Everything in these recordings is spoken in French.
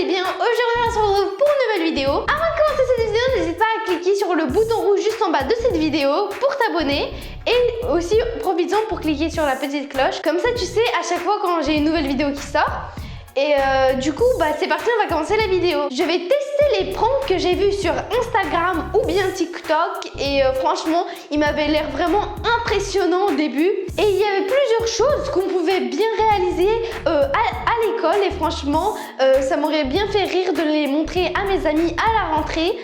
bien? Aujourd'hui on se retrouve pour une nouvelle vidéo. Avant de commencer cette vidéo, n'hésite pas à cliquer sur le bouton rouge juste en bas de cette vidéo pour t'abonner. Et aussi profites-en pour cliquer sur la petite cloche. Comme ça tu sais à chaque fois quand j'ai une nouvelle vidéo qui sort. Et du coup, c'est parti, on va commencer la vidéo. Je vais tester les pranks que j'ai vus sur Instagram ou bien TikTok. Et franchement, ils m'avaient l'air vraiment impressionnants au début. Et il y avait plusieurs choses qu'on pouvait bien réaliser à l'école. Et franchement, ça m'aurait bien fait rire de les montrer à mes amis à la rentrée.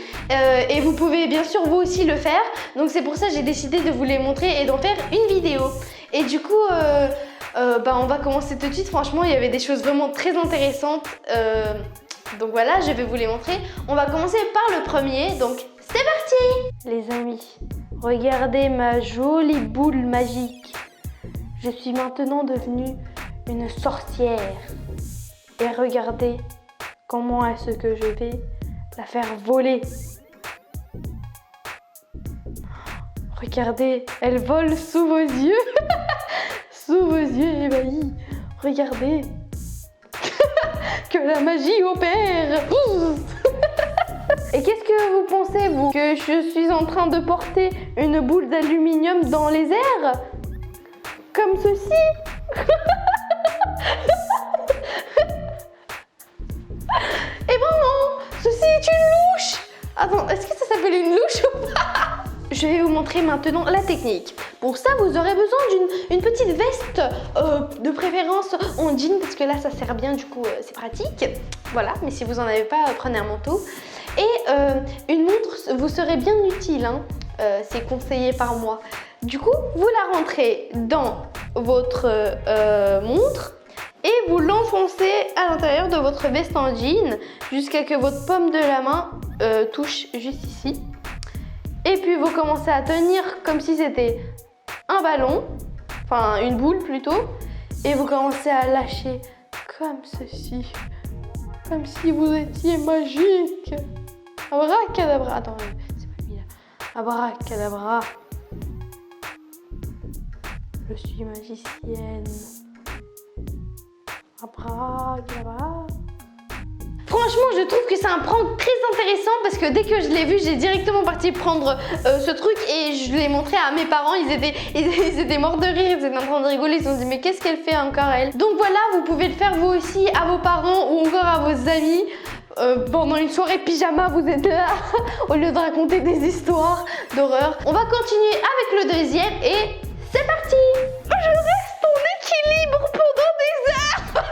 Et vous pouvez bien sûr vous aussi le faire. Donc c'est pour ça que j'ai décidé de vous les montrer et d'en faire une vidéo. Et du coup... on va commencer tout de suite. Franchement, il y avait des choses vraiment très intéressantes. Donc voilà, je vais vous les montrer. On va commencer par le premier. Donc, c'est parti! Les amis, regardez ma jolie boule magique. Je suis maintenant devenue une sorcière. Et regardez comment est-ce que je vais la faire voler. Regardez, elle vole sous vos yeux. Sous vos yeux ébahis, regardez que la magie opère. Et qu'est-ce que vous pensez, vous? Que je suis en train de porter une boule d'aluminium dans les airs? Comme ceci. Eh ben non, ceci est une louche. Attends, est-ce que ça s'appelle une louche ou pas? Je vais vous montrer maintenant la technique. Pour ça, vous aurez besoin d'une petite veste, de préférence en jean, parce que là, ça sert bien, du coup, c'est pratique. Voilà, mais si vous n'en avez pas, prenez un manteau. Et une montre vous serait bien utile, hein. C'est conseillé par moi. Du coup, vous la rentrez dans votre montre et vous l'enfoncez à l'intérieur de votre veste en jean jusqu'à que votre paume de la main touche juste ici. Et puis vous commencez à tenir comme si c'était un ballon, enfin une boule plutôt, et vous commencez à lâcher comme ceci, comme si vous étiez magique. Abracadabra, attends, c'est pas lui là. Abracadabra. Je suis magicienne. Abracadabra. Franchement, je trouve que c'est un prank très intéressant parce que dès que je l'ai vu, j'ai directement parti prendre ce truc et je l'ai montré à mes parents. Ils étaient morts de rire, ils étaient en train de rigoler. Ils se sont dit mais qu'est-ce qu'elle fait encore elle? Donc voilà, vous pouvez le faire vous aussi à vos parents ou encore à vos amis. Pendant une soirée pyjama, vous êtes là au lieu de raconter des histoires d'horreur. On va continuer avec le deuxième et c'est parti! Je reste en équilibre pendant des heures.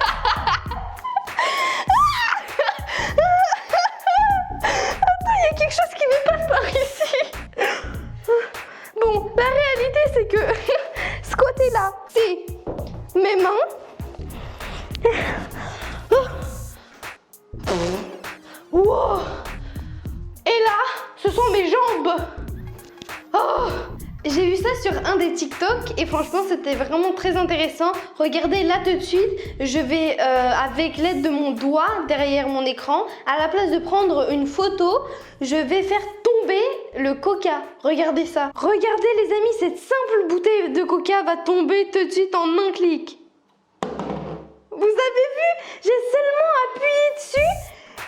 Il y a quelque chose qui me passe par ici. Bon, la réalité c'est que ce côté-là, c'est mes mains. Wow. Et là, ce sont mes jambes. Oh. J'ai vu ça sur un des TikTok et franchement c'était vraiment très intéressant. Regardez là tout de suite, je vais avec l'aide de mon doigt derrière mon écran, à la place de prendre une photo, je vais faire tomber le coca. Regardez ça. Regardez les amis, cette simple bouteille de coca va tomber tout de suite en un clic. Vous avez vu? J'ai seulement appuyé dessus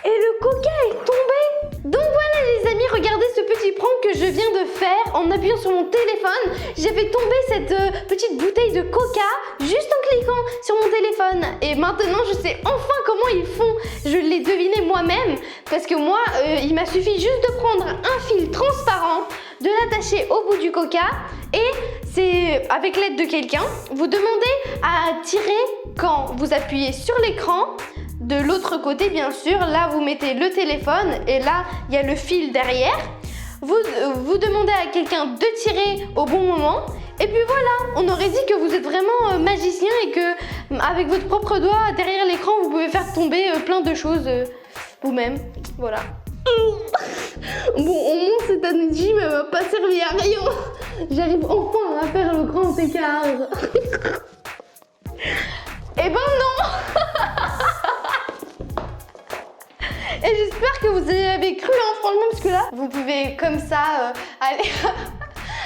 et le coca est tombé. Donc voilà les amis, regardez ce petit prank que je viens de faire en appuyant sur mon téléphone. J'ai fait tomber cette petite bouteille de coca juste en cliquant sur mon téléphone. Et maintenant je sais enfin comment ils font. Je l'ai deviné moi-même parce que moi il m'a suffi juste de prendre un fil transparent, de l'attacher au bout du coca et c'est avec l'aide de quelqu'un. Vous demandez à tirer quand vous appuyez sur l'écran. De l'autre côté, bien sûr, là vous mettez le téléphone et là il y a le fil derrière. Vous demandez à quelqu'un de tirer au bon moment. Et puis voilà, on aurait dit que vous êtes vraiment magicien et que avec votre propre doigt derrière l'écran, vous pouvez faire tomber plein de choses vous-même. Voilà. Bon, au moins cette analogie ne m'a pas servi à rien. J'arrive enfin à faire le grand écart. Eh ben non. Et j'espère que vous avez cru, hein, franchement, parce que là, vous pouvez comme ça aller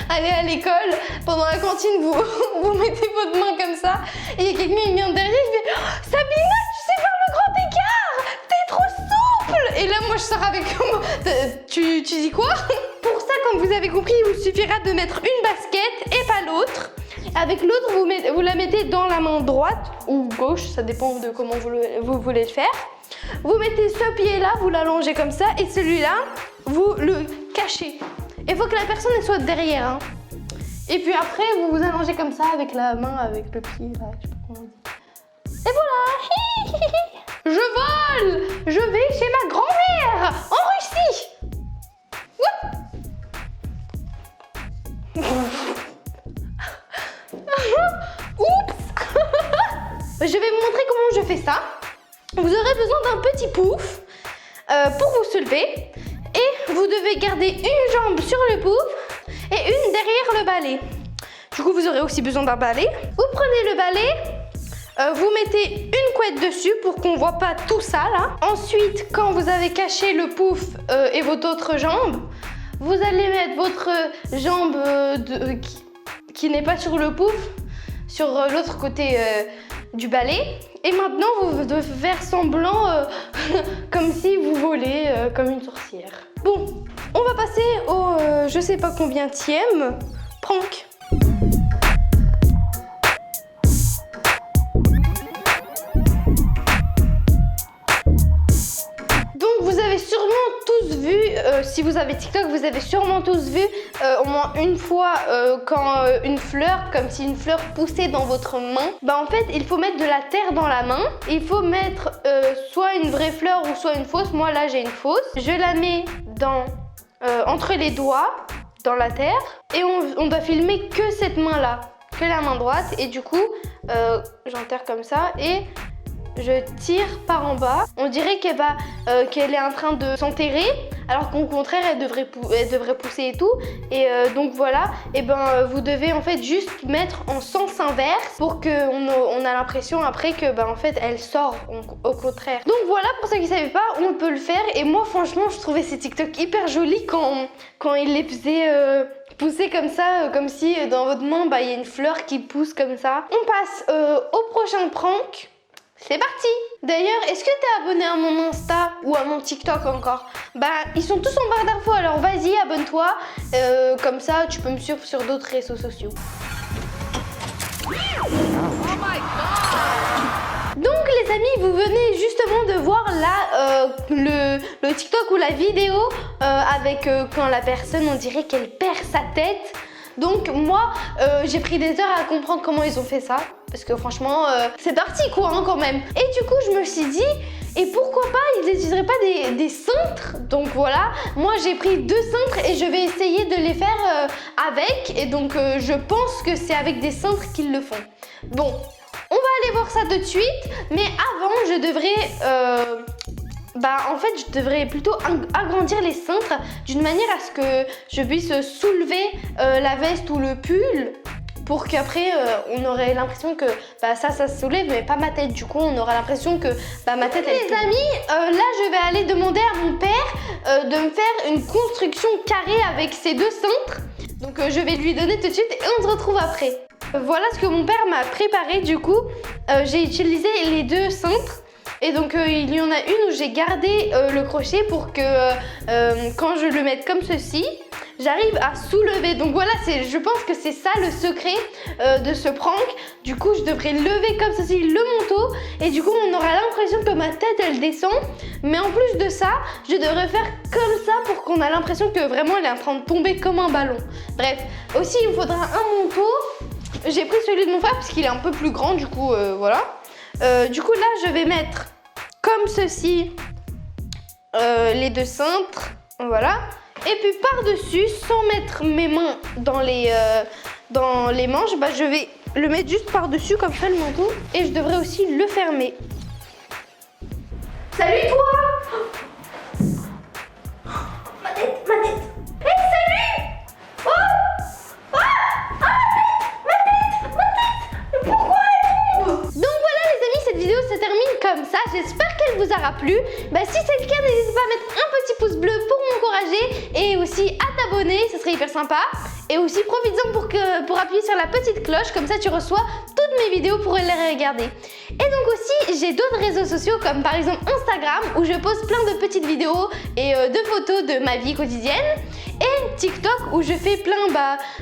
à l'école. Pendant la cantine, vous mettez votre main comme ça. Et il y a quelqu'un qui vient derrière, il fait oh, Sabina, tu sais faire le grand écart. T'es trop tu dis quoi? Pour ça, comme vous avez compris, il vous suffira de mettre une basket et pas l'autre. Avec l'autre, vous la mettez dans la main droite ou gauche, ça dépend de comment vous voulez le faire. Vous mettez ce pied-là, vous l'allongez comme ça, et celui-là, vous le cachez. Il faut que la personne elle soit derrière. Hein. Et puis après, vous vous allongez comme ça avec la main, avec le pied, là, je sais pas comment on dit. Et voilà. Je vole. Je vais chez ma grand-mère en Russie. Oups. Je vais vous montrer comment je fais ça. Vous aurez besoin d'un petit pouf pour vous soulever. Et vous devez garder une jambe sur le pouf et une derrière le balai. Du coup, vous aurez aussi besoin d'un balai. Vous prenez le balai, vous mettez une couette dessus pour qu'on ne voit pas tout ça là. Ensuite, quand vous avez caché le pouf et votre autre jambe, vous allez mettre votre jambe qui n'est pas sur le pouf, sur l'autre côté du balai. Et maintenant, vous devez faire semblant comme si vous volez comme une sorcière. Bon, on va passer au je sais pas combienième prank. Donc vous avez sûrement tous vu, si vous avez TikTok, vous avez sûrement tous vu au moins une fois quand une fleur, comme si une fleur poussait dans votre main. Bah en fait, il faut mettre de la terre dans la main. Il faut mettre soit une vraie fleur ou soit une fausse. Moi là, j'ai une fausse. Je la mets entre les doigts, dans la terre. Et on doit filmer que cette main-là, que la main droite. Et du coup, j'enterre comme ça et je tire par en bas. On dirait qu'elle est en train de s'enterrer, alors qu'au contraire, elle devrait pousser et tout. Et donc voilà, et ben vous devez en fait juste mettre en sens inverse pour qu'on a l'impression après que en fait elle sort au contraire. Donc voilà, pour ceux qui ne savaient pas, on peut le faire. Et moi franchement, je trouvais ces TikTok hyper jolis quand ils les faisaient pousser comme ça, comme si dans votre main, il y a une fleur qui pousse comme ça. On passe au prochain prank. C'est parti! D'ailleurs, est-ce que t'es abonné à mon Insta ou à mon TikTok encore? Ils sont tous en barre d'infos, alors vas-y, abonne-toi. Comme ça, tu peux me suivre sur d'autres réseaux sociaux. Oh my God! Donc les amis, vous venez justement de voir là le TikTok ou la vidéo avec quand la personne, on dirait qu'elle perd sa tête. Donc moi, j'ai pris des heures à comprendre comment ils ont fait ça. Parce que franchement, c'est parti quoi quand même. Et du coup, je me suis dit, et pourquoi pas, ils n'utiliseraient pas des cintres? Donc voilà, moi j'ai pris 2 cintres et je vais essayer de les faire avec. Et donc je pense que c'est avec des cintres qu'ils le font. Bon, on va aller voir ça tout de suite. Mais avant, je devrais... en fait, je devrais plutôt agrandir les cintres d'une manière à ce que je puisse soulever la veste ou le pull pour qu'après on aurait l'impression que ça se soulève mais pas ma tête. Du coup, on aura l'impression que ma tête elle... Les amis, là je vais aller demander à mon père de me faire une construction carrée avec ces 2 cintres. Donc je vais lui donner tout de suite et on se retrouve après. Voilà ce que mon père m'a préparé du coup. J'ai utilisé les 2 cintres. Et donc il y en a une où j'ai gardé le crochet pour que quand je le mette comme ceci, j'arrive à soulever. Donc voilà, je pense que c'est ça le secret de ce prank. Du coup, je devrais lever comme ceci le manteau et du coup, on aura l'impression que ma tête, elle descend. Mais en plus de ça, je devrais faire comme ça pour qu'on ait l'impression que vraiment, elle est en train de tomber comme un ballon. Bref, aussi, il me faudra un manteau. J'ai pris celui de mon frère parce qu'il est un peu plus grand, du coup, voilà. Du coup, là, je vais mettre comme ceci les 2 cintres. Voilà. Et puis par-dessus, sans mettre mes mains dans les manches, je vais le mettre juste par-dessus comme ça le manteau. Et je devrais aussi le fermer. Salut toi! Ma tête! Hey, salut! Oh! Ma tête! Pourquoi elle tombe? Donc voilà les amis, cette vidéo se termine comme ça. J'espère qu'elle vous aura plu. Si c'est le cas, n'hésitez pas à mettre un petit pouce bleu pour m'encourager et aussi à t'abonner, ce serait hyper sympa. Et aussi profite-en pour appuyer sur la petite cloche, comme ça tu reçois toutes mes vidéos pour les regarder. Et donc aussi j'ai d'autres réseaux sociaux comme par exemple Instagram où je poste plein de petites vidéos et de photos de ma vie quotidienne. Et TikTok où je fais plein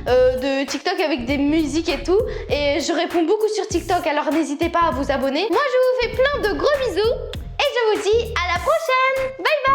de TikTok avec des musiques et tout. Et je réponds beaucoup sur TikTok, alors n'hésitez pas à vous abonner. Moi je vous fais plein de gros bisous et je vous dis à la prochaine. Bye bye.